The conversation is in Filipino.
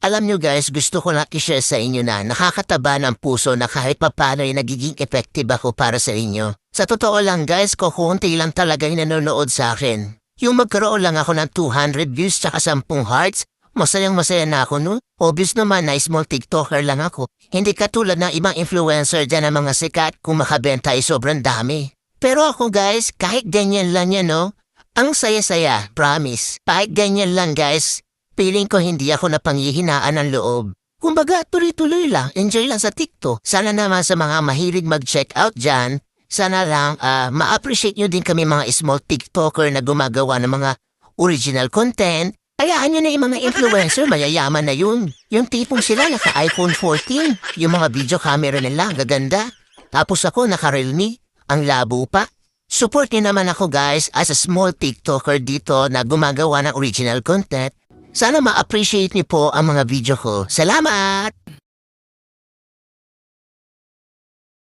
Alam nyo guys, gusto ko lang i-share sa inyo na nakakataba ng puso na kahit papano ay nagiging effective ako para sa inyo. Sa totoo lang guys, kukunti lang talaga yung nanonood sa akin. Yung magkaroon lang ako ng 200 views tsaka 10 hearts, masayang masaya na ako no? Obvious naman na small TikToker lang ako. Hindi katulad ng ibang influencer dyan ng mga sikat kung makabenta ay sobrang dami. Pero ako guys, kahit ganyan lang yan no? Ang saya-saya, promise. Kahit ganyan lang guys. Feeling ko hindi ako napanghihinaan ng loob. Kumbaga, tuloy-tuloy lang, enjoy lang sa TikTok. Sana naman sa mga mahilig mag-check out dyan, sana lang ma-appreciate nyo din kami mga small TikToker na gumagawa ng mga original content. Hayaan nyo na yung mga influencer, mayayaman na yun. Yung tipong sila naka-iPhone 14, yung mga video camera nila, gaganda. Tapos ako naka-Realme, ang labo pa. Support nyo naman ako guys as a small TikToker dito na gumagawa ng original content. Sana ma-appreciate niyo po ang mga video ko. Salamat!